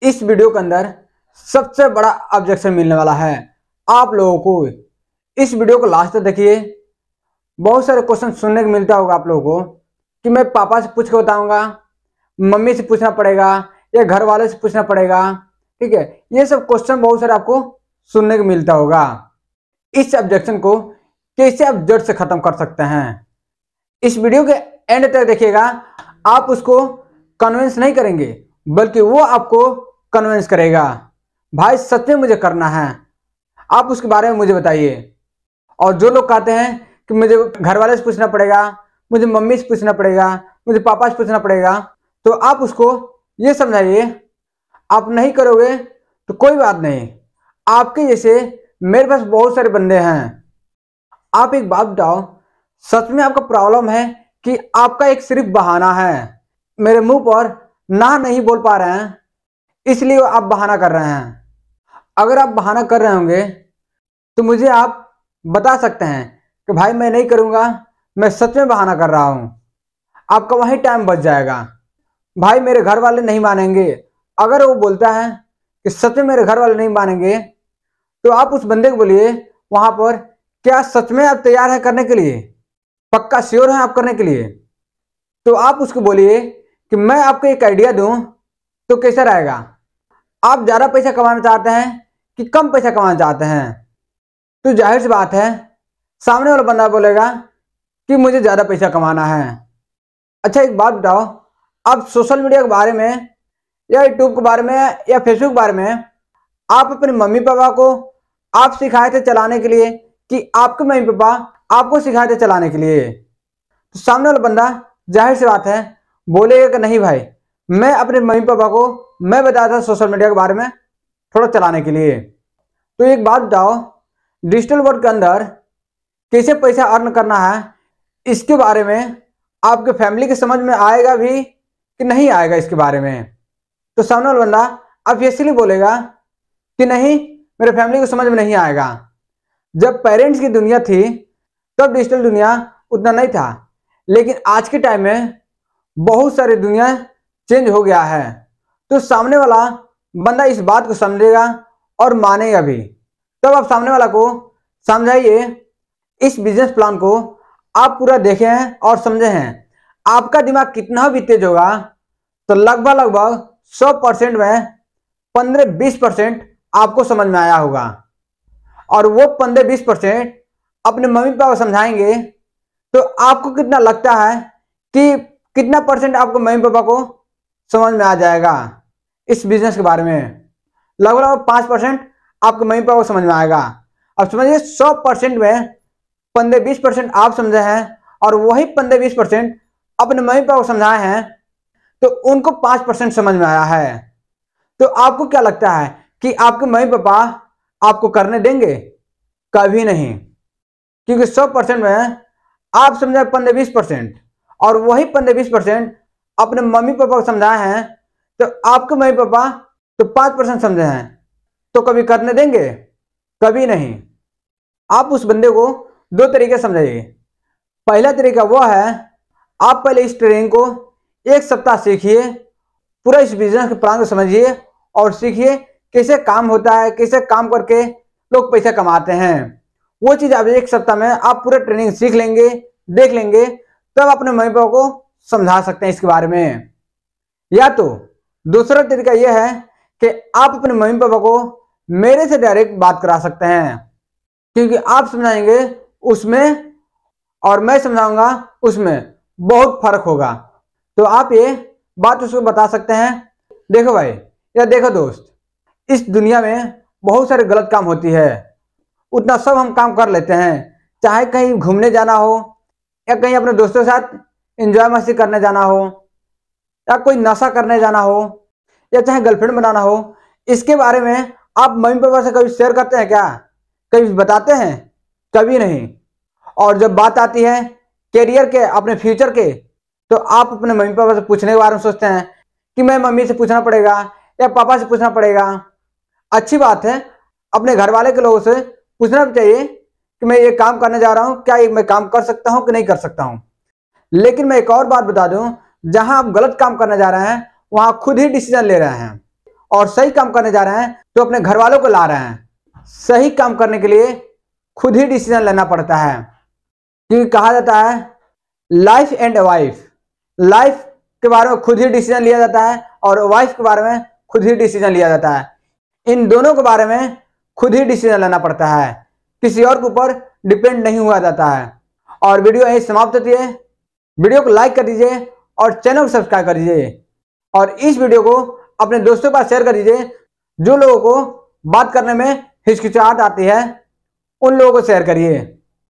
इस वीडियो के अंदर सबसे बड़ा ऑब्जेक्शन मिलने वाला है आप लोगों को। इस वीडियो को लास्ट तक देखिए। बहुत सारे क्वेश्चन सुनने को मिलता होगा आप लोगों को कि मैं पापा से पूछ के बताऊंगा, मम्मी से पूछना पड़ेगा या घर वाले से पूछना पड़ेगा। ठीक है, ये सब क्वेश्चन बहुत सारे आपको सुनने को मिलता होगा। इस ऑब्जेक्शन को कैसे आप जड़ से खत्म कर सकते हैं, इस वीडियो के एंड तक देखिएगा। आप उसको कन्विंस नहीं करेंगे बल्कि वो आपको कन्विंस करेगा। भाई सच में मुझे करना है, आप उसके बारे में मुझे बताइए। और जो लोग कहते हैं कि मुझे घर वाले से पूछना पड़ेगा, मुझे मम्मी से पूछना पड़ेगा, मुझे पापा से पूछना पड़ेगा, तो आप उसको ये समझाइए आप नहीं करोगे तो कोई बात नहीं, आपके जैसे मेरे पास बहुत सारे बंदे हैं। आप एक बात बताओ, सच में आपका प्रॉब्लम है कि आपका एक सिर्फ बहाना है? मेरे मुंह पर ना नहीं बोल पा रहे हैं इसलिए आप बहाना कर रहे हैं। अगर आप बहाना कर रहे होंगे तो मुझे आप बता सकते हैं कि भाई मैं नहीं करूंगा, मैं सच में बहाना कर रहा हूं। आपका वहीं टाइम बच जाएगा। भाई मेरे घर वाले नहीं मानेंगे, अगर वो बोलता है कि सच में मेरे घर वाले नहीं मानेंगे तो आप उस बंदे को बोलिए वहां पर, क्या सच में आप तैयार हैं करने के लिए? पक्का श्योर है आप करने के लिए? तो आप उसको बोलिए कि मैं आपको एक आइडिया दूं तो कैसा रहेगा? आप ज्यादा पैसा कमाना चाहते हैं कि कम पैसा कमाना चाहते हैं? तो जाहिर सी बात है सामने वाला बंदा बोलेगा कि मुझे ज्यादा पैसा कमाना है। अच्छा एक बात बताओ, आप सोशल मीडिया के बारे में या यूट्यूब के बारे में या फेसबुक के बारे में आप अपने मम्मी पापा को आप सिखाए थे चलाने के लिए कि आपके मम्मी पापा आपको सिखाए थे चलाने के लिए? तो सामने वाला बंदा जाहिर सी बात है बोलेगा कि नहीं भाई, मैं अपने मम्मी पापा को मैं बताया था सोशल मीडिया के बारे में थोड़ा चलाने के लिए। तो एक बात बताओ, डिजिटल वर्ल्ड के अंदर कैसे पैसा अर्न करना है इसके बारे में आपके फैमिली के समझ में आएगा भी कि नहीं आएगा इसके बारे में? तो सामने वाला बंदा ऑब्वियसली बोलेगा कि नहीं, मेरे फैमिली को समझ में नहीं आएगा। जब पेरेंट्स की दुनिया थी तब डिजिटल दुनिया उतना नहीं था, लेकिन आज के टाइम में बहुत सारी दुनिया चेंज हो गया है। तो सामने वाला बंदा इस बात को समझेगा और मानेगा भी। तब आप सामने वाला को समझाइए, इस बिजनेस प्लान को आप पूरा देखे हैं और समझे हैं। आपका दिमाग कितना भी तेज होगा तो लगभग 100% में 15-20% आपको समझ में आया होगा, और वो 15-20% अपने मम्मी पापा को समझाएंगे तो आपको कितना लगता है कि कितना परसेंट आपको मम्मी पापा को समझ में आ जाएगा इस बिजनेस के बारे में? लगभग 5% आपके मम्मी पापा को समझ में आएगा। अब समझिए 100% में 15-20% आप समझे हैं और वही 15-20% अपने मम्मी पापा को समझाए हैं तो उनको 5% समझ में आया है। तो आपको क्या लगता है कि आपके मम्मी पापा आपको करने देंगे? कभी नहीं, क्योंकि 100% में आप समझाए 15-20% और वही 15-20% अपने मम्मी पापा को समझाए हैं तो आपके मम्मी पापा तो 5% समझे हैं, तो कभी करने देंगे? कभी नहीं। आप उस बंदे को दो तरीके समझाइए। पहला तरीका वो है, आप पहले इस ट्रेनिंग को 1 सप्ताह सीखिए, पूरा इस बिजनेस के प्लान को समझिए और सीखिए कैसे काम होता है, कैसे काम करके लोग पैसा कमाते हैं। वो चीज आप 1 सप्ताह में आप पूरा ट्रेनिंग सीख लेंगे, देख लेंगे, तब अपने मम्मी पापा को समझा सकते हैं इसके बारे में। या तो दूसरा तरीका यह है कि आप अपने मम्मी पापा को मेरे से डायरेक्ट बात करा सकते हैं, क्योंकि आप समझाएंगे उसमें और मैं समझाऊंगा उसमें बहुत फर्क होगा। तो आप ये बात उसको बता सकते हैं, देखो भाई या देखो दोस्त, इस दुनिया में बहुत सारे गलत काम होती है, उतना सब हम काम कर लेते हैं, चाहे कहीं घूमने जाना हो या कहीं अपने दोस्तों के साथ एंजॉय मस्ती करने जाना हो या कोई नशा करने जाना हो या चाहे गर्लफ्रेंड बनाना हो, इसके बारे में आप मम्मी पापा से कभी शेयर करते हैं क्या? कभी बताते हैं? कभी नहीं। और जब बात आती है कैरियर के, अपने फ्यूचर के, तो आप अपने मम्मी पापा से पूछने के बारे में सोचते हैं कि मैं मम्मी से पूछना पड़ेगा या पापा से पूछना पड़ेगा। अच्छी बात है, अपने घर वाले के लोगों से पूछना भी चाहिए कि मैं ये काम करने जा रहा हूँ, क्या मैं काम कर सकता हूँ कि नहीं कर सकता हूँ। लेकिन मैं एक और बात बता दूं, जहां आप गलत काम करने जा रहे हैं वहां खुद ही डिसीजन ले रहे हैं, और सही काम करने जा रहे हैं तो अपने घर वालों को ला रहे हैं। सही काम करने के लिए खुद ही डिसीजन लेना पड़ता है, क्योंकि कहा जाता है लाइफ एंड वाइफ। लाइफ के बारे में खुद ही डिसीजन लिया जाता है और वाइफ के बारे में खुद ही डिसीजन लिया जाता है। इन दोनों के बारे में खुद ही डिसीजन लेना पड़ता है, किसी और के ऊपर डिपेंड नहीं हुआ जाता है। और वीडियो यही समाप्त होती है। वीडियो को लाइक कर दीजिए और चैनल को सब्सक्राइब कर दीजिए और इस वीडियो को अपने दोस्तों के पास शेयर कर दीजिए। जो लोगों को बात करने में हिचकिचाहट आती है उन लोगों को शेयर करिए।